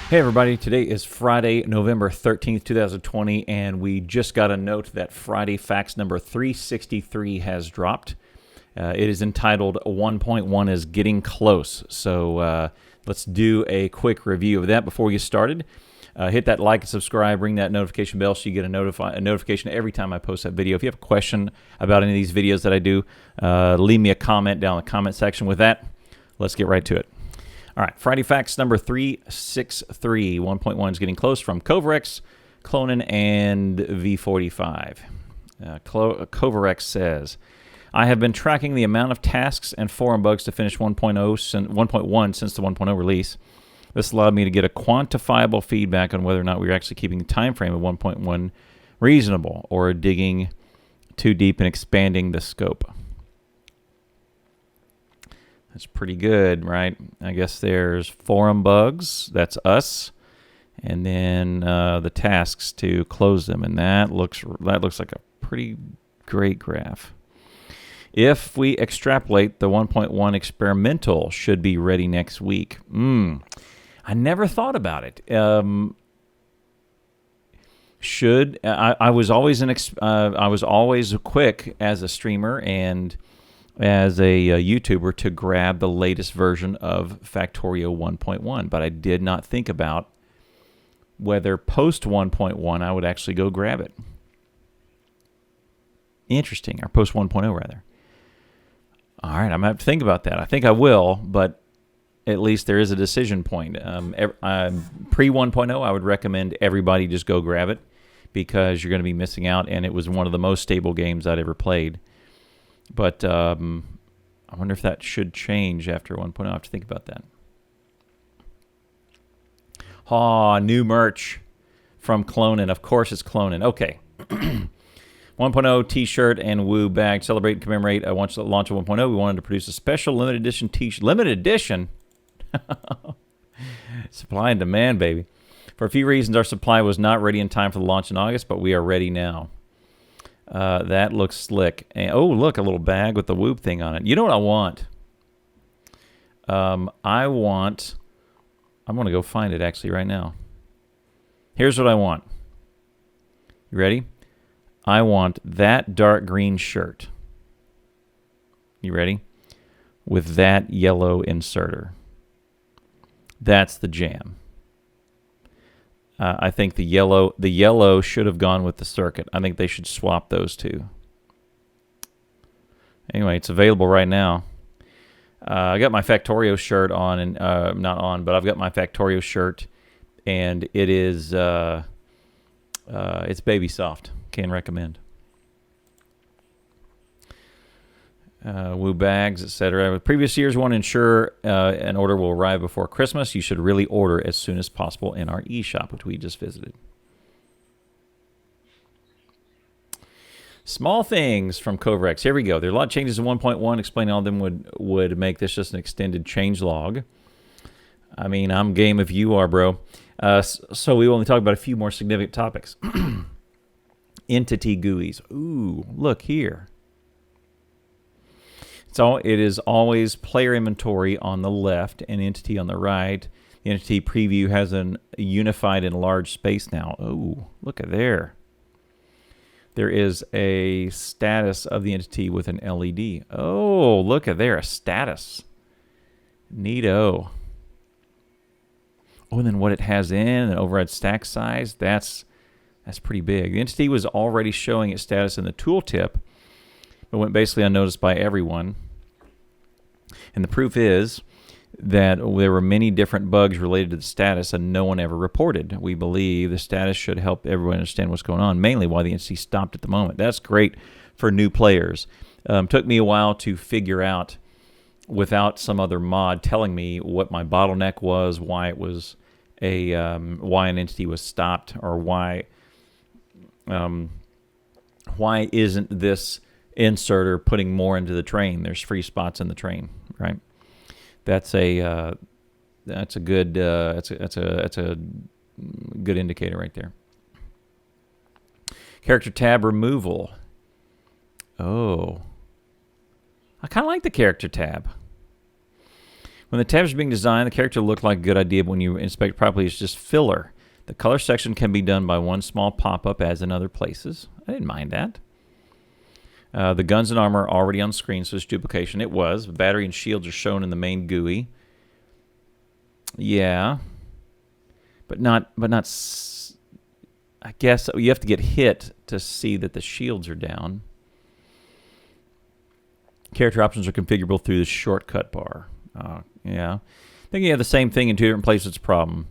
Hey everybody, today is Friday, November 13th, 2020, and we just got a note that Friday fax number 363 has dropped. It is entitled 1.1 is getting close. So let's do a quick review of that before we get started. Hit that like and subscribe, ring that notification bell so you get a notification every time I post that video. If you have a question about any of these videos that I do, leave me a comment down in the comment section. With that, let's get right to it. All right, Friday fax number 363, 1.1 is getting close from Coverex, Clonin, and V45. Coverex says, I have been tracking the amount of tasks and forum bugs to finish 1.1 since the 1.0 release. This allowed me to get a quantifiable feedback on whether or not we were actually keeping the time frame of 1.1 reasonable or digging too deep and expanding the scope. That's pretty good, right? I guess there's forum bugs, that's us, and then the tasks to close them, and that looks like a pretty great graph. If we extrapolate, the 1.1 experimental should be ready next week. I never thought about it. I was always I was always quick as a streamer and as a YouTuber to grab the latest version of Factorio 1.1, but I did not think about whether post 1.1 I would actually go grab it. Interesting, or post 1.0 rather. All right, I'm going to have to think about that. I think I will, but at least there is a decision point. Pre 1.0, I would recommend everybody just go grab it because you're going to be missing out, and it was one of the most stable games I'd ever played. But I wonder if that should change after 1.0. I have to think about that. New merch from Clonin. Of course it's Clonin. Okay. 1.0 t-shirt and Woo bag. Celebrate and commemorate the launch of 1.0. We wanted to produce a special limited edition t-shirt. Limited edition? Supply and demand, baby. For a few reasons, our supply was not ready in time for the launch in August, but we are ready now. That looks slick. And, oh, look, a little bag with the Whoop thing on it. You know what I want? I'm going to go find it actually right now. Here's what I want. You ready? I want that dark green shirt. You ready? With that yellow inserter. That's the jam. I think the yellow should have gone with the circuit. I think they should swap those two. Anyway, it's available right now. I got my Factorio shirt on, and not on, but I've got my Factorio shirt, and it is it's baby soft. Can recommend. Woo bags, etc. With previous years, we want to ensure an order will arrive before Christmas. You should really order as soon as possible in our eShop, which we just visited. Small things from Coverex. Here we go. There are a lot of changes in 1.1. Explaining all of them would make this just an extended change log. I mean, I'm game if you are, bro. So we only talk about a few more significant topics. Entity GUIs. Ooh, look here. So it is always player inventory on the left and entity on the right. The entity preview has a unified and large space now. Oh, look at there. There is a status of the entity with an LED. Oh, look at there, a status. Neato. Oh, and then what it has in an override stack size, that's pretty big. The entity was already showing its status in the tooltip, but went basically unnoticed by everyone. And the proof is that there were many different bugs related to the status and no one ever reported. We believe the status should help everyone understand what's going on, mainly why the entity stopped at the moment. That's great for new players. Took me a while to figure out, without some other mod telling me what my bottleneck was, why it was why an entity was stopped, or why isn't this inserter putting more into the train? There's free spots in the train, right? That's a good good indicator right there. Character tab removal. Oh, I kind of like the character tab. When the tabs are being designed, the character looked like a good idea, but when you inspect properly, it's just filler. The color section can be done by one small pop-up, as in other places. I didn't mind that. The guns and armor are already on screen, so it's duplication. It was. The battery and shields are shown in the main GUI. Yeah. But not. I guess you have to get hit to see that the shields are down. Character options are configurable through the shortcut bar. Yeah. I think you have the same thing in two different places. It's a problem.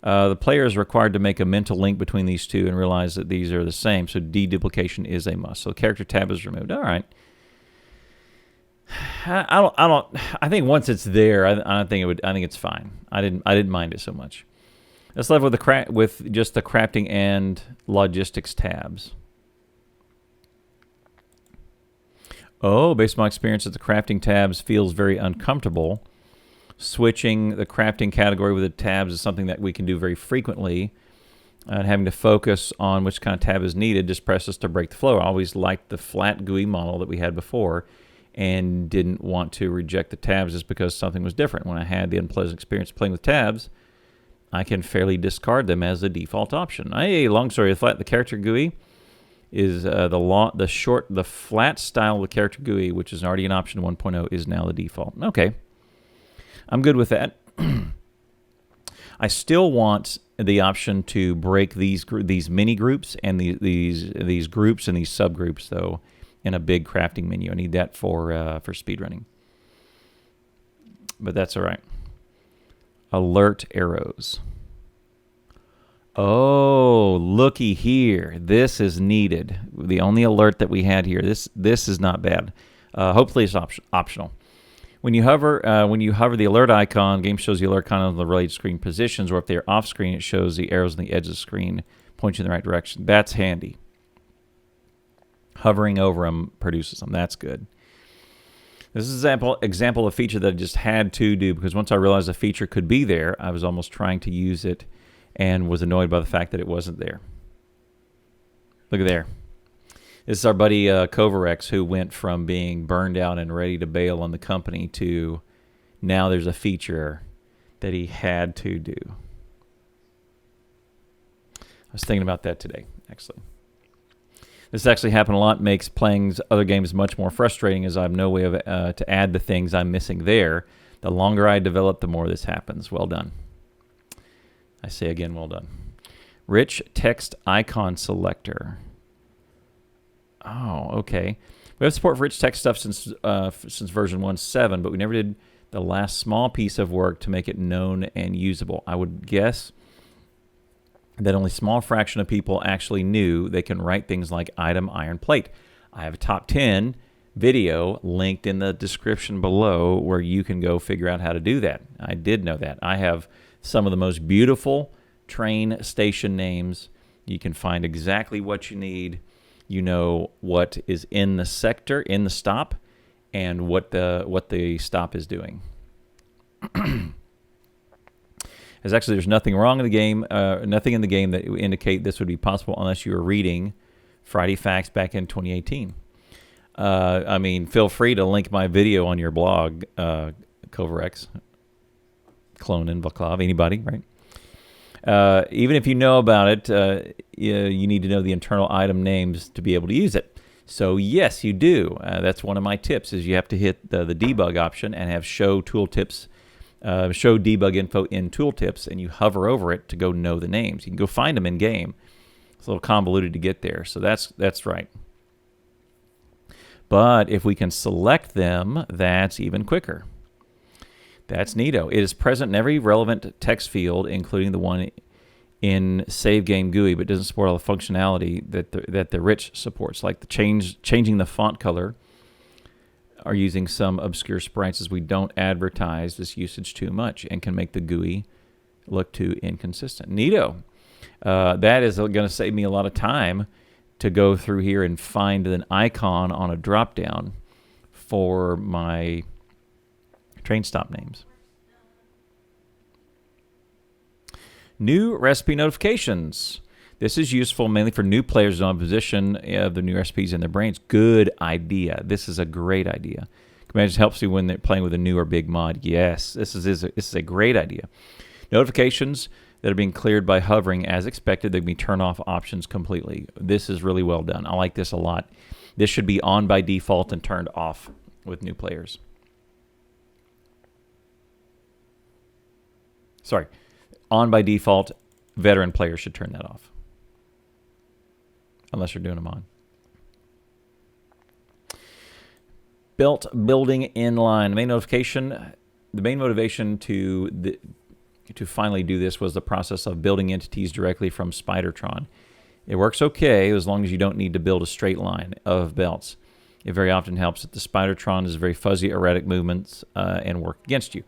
The player is required to make a mental link between these two and realize that these are the same, so deduplication is a must. So the character tab is removed. All right. I think once it's there, I think it's fine. I didn't mind it so much. Let's level with just the crafting and logistics tabs. Oh, based on my experience, that the crafting tabs feels very uncomfortable. Switching the crafting category with the tabs is something that we can do very frequently. And having to focus on which kind of tab is needed just presses to break the flow. I always liked the flat GUI model that we had before and didn't want to reject the tabs just because something was different. When I had the unpleasant experience playing with tabs, I can fairly discard them as the default option. Hey, long story flat, the character GUI is the flat style of the character GUI, which is already an option 1.0, is now the default. Okay. I'm good with that. I still want the option to break these mini groups and these groups and these subgroups, though, in a big crafting menu. I need that for speedrunning. But that's all right. Alert arrows. Oh, looky here. This is needed. The only alert that we had here. This is not bad. Hopefully it's optional. When you hover the alert icon, game shows the alert icon on the related screen positions, or if they're off screen, it shows the arrows on the edge of the screen pointing in the right direction. That's handy. Hovering over them produces them. That's good. This is an example of a feature that I just had to do, because once I realized a feature could be there, I was almost trying to use it and was annoyed by the fact that it wasn't there. Look at there. This is our buddy Kovarex, who went from being burned out and ready to bail on the company to now there's a feature that he had to do. I was thinking about that today, actually. This actually happened a lot, makes playing other games much more frustrating, as I have no way of to add the things I'm missing there. The longer I develop, the more this happens. Well done. I say again, well done. Rich text icon selector. Oh, okay. We have support for rich text stuff since version 1.7, but we never did the last small piece of work to make it known and usable. I would guess that only a small fraction of people actually knew they can write things like item iron plate. I have a top 10 video linked in the description below where you can go figure out how to do that. I did know that. I have some of the most beautiful train station names. You can find exactly what you need. You know what is in the sector, in the stop, and what the stop is doing. There's nothing wrong in the game, nothing in the game that would indicate this would be possible unless you were reading Friday Facts back in 2018. I mean, feel free to link my video on your blog, Kovarex, Clone and Vaclav, anybody, right? Even if you know about it, you need to know the internal item names to be able to use it. So yes, you do. That's one of my tips, is you have to hit the debug option and have show tooltips, show debug info in tooltips, and you hover over it to go know the names. You can go find them in game. It's a little convoluted to get there, so that's right. But if we can select them, that's even quicker. That's neato. It is present in every relevant text field, including the one in Save Game GUI, but doesn't support all the functionality that the rich supports, like the changing the font color, or using some obscure sprites, as we don't advertise this usage too much and can make the GUI look too inconsistent. Neato. That is going to save me a lot of time to go through here and find an icon on a drop-down for my train stop names. New recipe notifications. This is useful mainly for new players on position of the new recipes in their brains. Good idea. This is a great idea. Command helps you when they're playing with a new or big mod. Yes, this is a great idea. Notifications that are being cleared by hovering as expected. They can be turn off options completely. This is really well done. I like this a lot. This should be on by default and turned off with new players. Sorry, on by default. Veteran players should turn that off. Unless you're doing them on. Belt building inline. The main motivation to finally do this was the process of building entities directly from Spidertron. It works okay as long as you don't need to build a straight line of belts. It very often helps that the Spidertron is very fuzzy, erratic movements and work against you.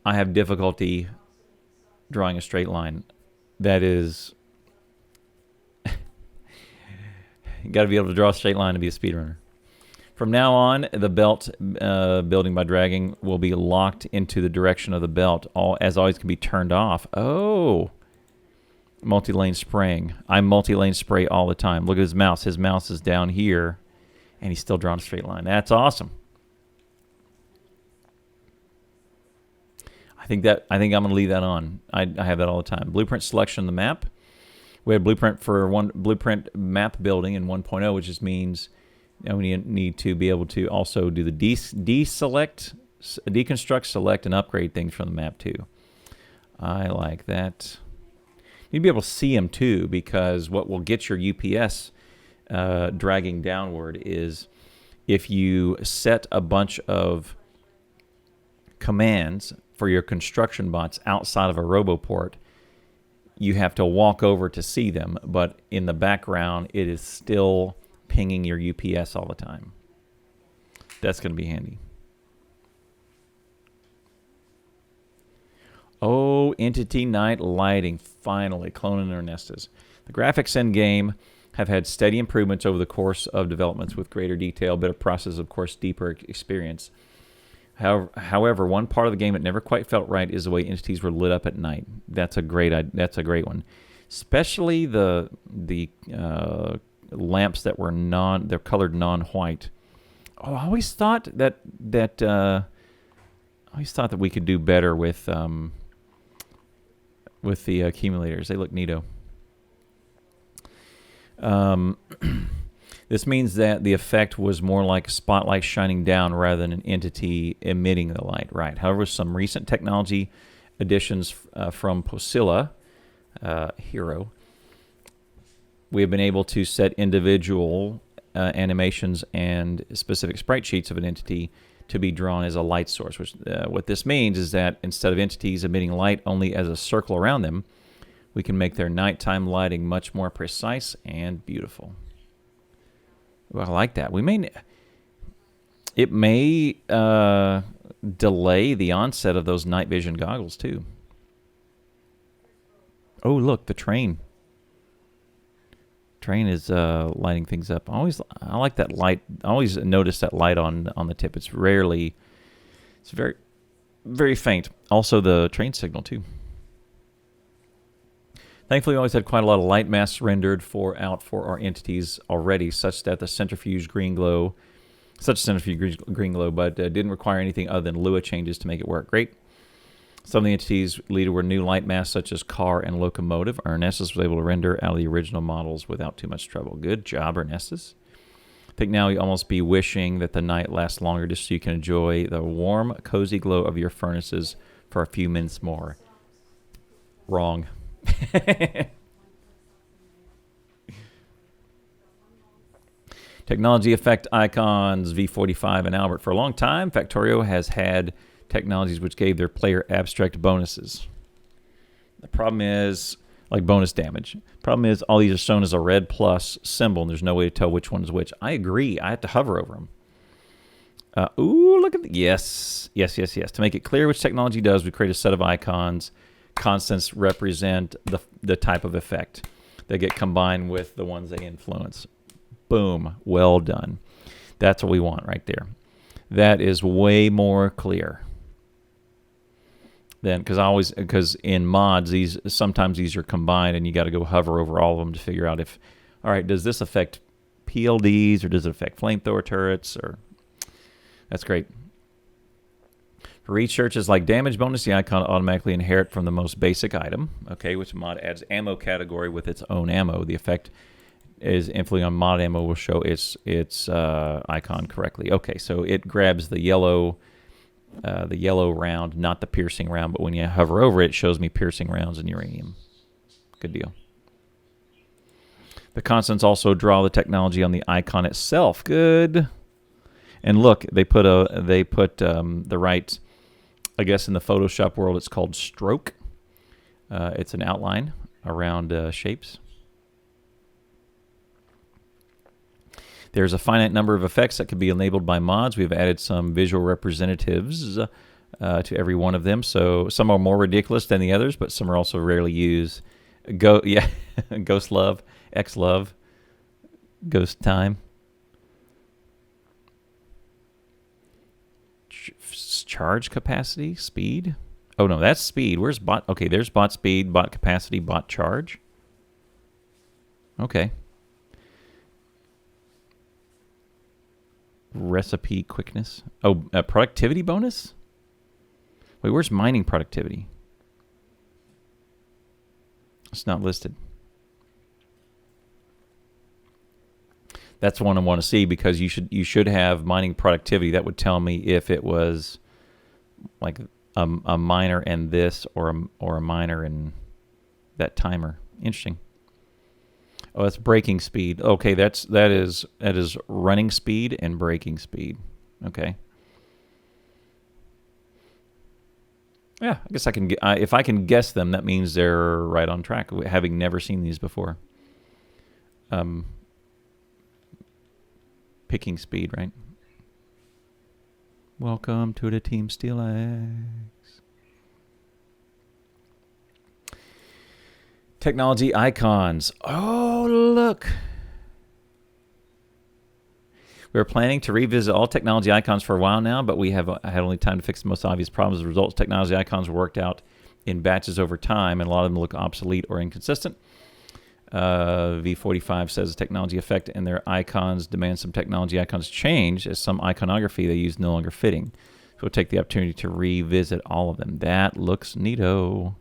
I have difficulty drawing a straight line. That is... you got to be able to draw a straight line to be a speedrunner. From now on, the belt building by dragging will be locked into the direction of the belt. As always, can be turned off. Oh, multi-lane spraying. I multi-lane spray all the time. Look at his mouse. His mouse is down here, and he's still drawing a straight line. That's awesome. I think I'm going to leave that on. I have that all the time. Blueprint selection of the map. We have blueprint map building in 1.0, which just means we need to be able to also do the deconstruct, select, and upgrade things from the map too. I like that. You'd be able to see them too, because what will get your UPS dragging downward is if you set a bunch of commands for your construction bots outside of a roboport. You have to walk over to see them, but in the background, it is still pinging your UPS all the time. That's going to be handy. Oh, Entity Night lighting, finally, cloning Ernestas. The graphics in game have had steady improvements over the course of developments with greater detail, better process, of course, deeper experience. However, one part of the game that never quite felt right is the way entities were lit up at night. That's a great one, especially the lamps that were they're colored non-white. Oh, I always thought that we could do better with the accumulators. They look neato. This means that the effect was more like a spotlight shining down rather than an entity emitting the light. Right. However, some recent technology additions from Posilla Hero, we have been able to set individual animations and specific sprite sheets of an entity to be drawn as a light source. Which what this means is that instead of entities emitting light only as a circle around them, we can make their nighttime lighting much more precise and beautiful. Well, I like that. It may delay the onset of those night vision goggles too. Oh, look, the train. Train is lighting things up. I like that light. I always notice that light on the tip. It's very, very faint. Also, the train signal too. Thankfully, we always had quite a lot of light masks rendered out for our entities already, such that the centrifuge green glow, but didn't require anything other than Lua changes to make it work. Great. Some of the entities leaded were new light masks, such as car and locomotive. Ernestus was able to render out of the original models without too much trouble. Good job, Ernestus. I think now you almost be wishing that the night lasts longer just so you can enjoy the warm, cozy glow of your furnaces for a few minutes more. Wrong. Technology effect icons, V45 and Albert. For a long time, Factorio has had technologies which gave their player abstract bonuses. The problem is, like bonus damage. Problem is, all these are shown as a red plus symbol, and there's no way to tell which one is which. I agree. I have to hover over them. Ooh, look at the... Yes. To make it clear which technology does, we create a set of icons. Constants represent the type of effect. They get combined with the ones they influence. Boom. Well done. That's what we want right there. That is way more clear. Then, because in mods, sometimes these are combined, and you got to go hover over all of them to figure out if, all right, does this affect PLDs or does it affect flamethrower turrets or That's great. For researches like damage bonus, the icon automatically inherit from the most basic item. Okay, which mod adds ammo category with its own ammo. The effect is influencing on mod ammo will show its icon correctly. Okay, so it grabs the yellow round, not the piercing round, but when you hover over it, it shows me piercing rounds and uranium. Good deal. The constants also draw the technology on the icon itself. Good. And look, they put the right, I guess in the Photoshop world it's called stroke. It's an outline around shapes. There's a finite number of effects that can be enabled by mods. We've added some visual representatives to every one of them. So some are more ridiculous than the others, but some are also rarely used. Ghost Love, X Love, Ghost Time. Charge capacity, speed. Oh no, that's speed. Where's bot? Okay, there's bot speed, bot capacity, bot charge. Okay. Recipe quickness. Oh, a productivity bonus? Wait, where's mining productivity? It's not listed. That's one I want to see because you should have mining productivity. That would tell me if it was like a miner and this or a miner and that timer. Interesting. Oh, that's braking speed. Okay, that is running speed and braking speed. Okay. Yeah, I guess I can. If I can guess them, that means they're right on track. Having never seen these before. Picking speed, right? Welcome to the Team Steelix. Technology icons. Oh, look. We're planning to revisit all technology icons for a while now, but we have had only time to fix the most obvious problems. As a result, technology icons were worked out in batches over time, and a lot of them look obsolete or inconsistent. V45 says the technology effect and their icons demand some technology icons change as some iconography they use no longer fitting. So we'll take the opportunity to revisit all of them. That looks neato.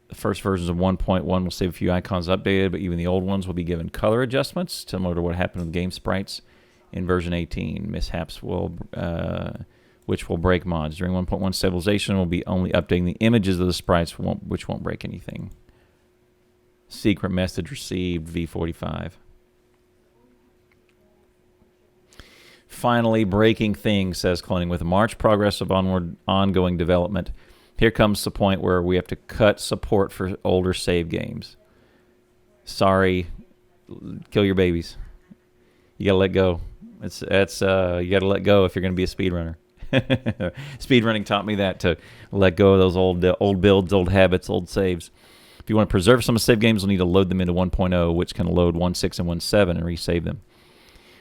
The first versions of 1.1 will save a few icons updated, but even the old ones will be given color adjustments, similar to what happened with game sprites in version 18. Mishaps which will break mods. During 1.1 stabilization, we'll be only updating the images of the sprites, which won't break anything. Secret message received, V45. Finally, breaking things, says Cloning. With March progress of ongoing development, here comes the point where we have to cut support for older save games. Sorry, kill your babies. You gotta let go. You gotta let go if you're gonna be a speedrunner. Speedrunning taught me that, to let go of those old builds, old habits, old saves. If you want to preserve some of the save games, you'll need to load them into 1.0, which can load 1.6 and 1.7 and resave them.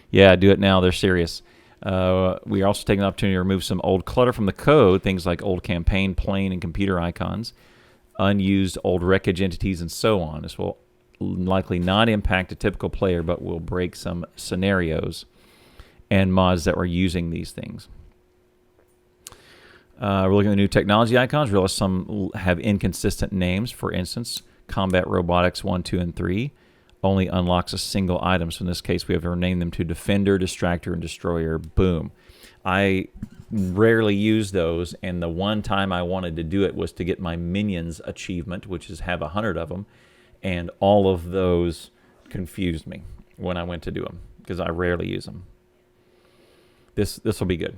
Yeah, do it now. They're serious. We are also taking the opportunity to remove some old clutter from the code, things like old campaign, plane, and computer icons, unused old wreckage entities, and so on. This will likely not impact a typical player, but will break some scenarios and mods that were using these things. We're looking at the new technology icons. Realize some have inconsistent names. For instance, Combat Robotics 1, 2, and 3 only unlocks a single item. So in this case, we have to rename them to Defender, Distractor, and Destroyer. Boom. I rarely use those, and the one time I wanted to do it was to get my Minions achievement, which is have 100 of them, and all of those confused me when I went to do them because I rarely use them. This will be good.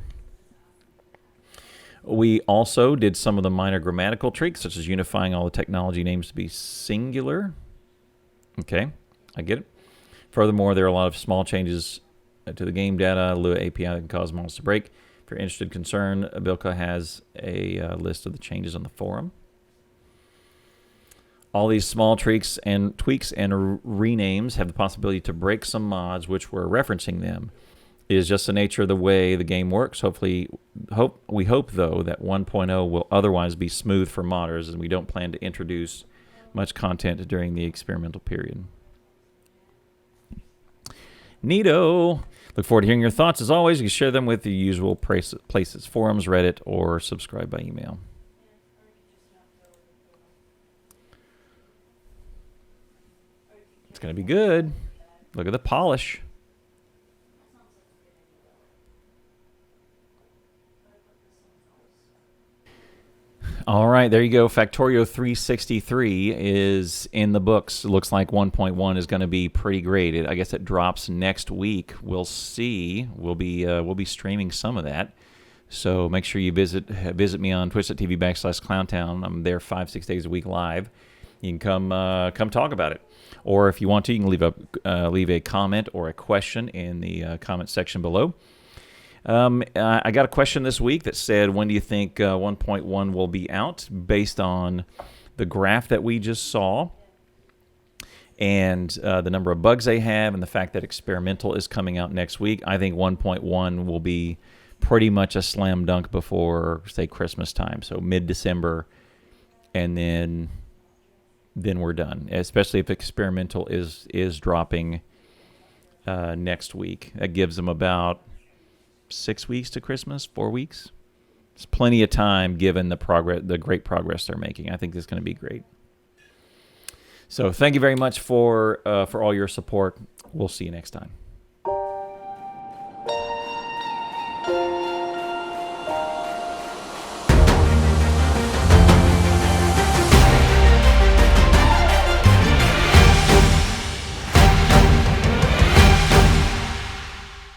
We also did some of the minor grammatical tricks, such as unifying all the technology names to be singular. Okay, I get it. Furthermore, there are a lot of small changes to the game data, Lua API that can cause models to break. If you're interested, concerned, Abilka has a list of the changes on the forum. All these small tweaks and renames have the possibility to break some mods which were referencing them. It is just the nature of the way the game works. We hope, though, that 1.0 will otherwise be smooth for modders, and we don't plan to introduce much content during the experimental period. Neato. Look forward to hearing your thoughts. As always, you can share them with the usual places, forums, Reddit, or subscribe by email. It's going to be good. Look at the polish. All right, there you go. Factorio 363 is in the books. It looks like 1.1 is going to be pretty great. I guess it drops next week. We'll see. We'll be streaming some of that. So make sure you visit me on twitch.tv/Clowntown. I'm there 5-6 days a week live. You can come talk about it, or if you want to, you can leave a comment or a question in the comment section below. I got a question this week that said, when do you think 1.1 will be out, based on the graph that we just saw and the number of bugs they have and the fact that experimental is coming out next week. I think 1.1 will be pretty much a slam dunk before, say, Christmas time, so mid-December, and then we're done, especially if experimental is dropping next week. That gives them about 6 weeks to Christmas, 4 weeks. It's plenty of time given the great progress they're making. I think this is going to be great. So thank you very much for all your support. We'll see you next time.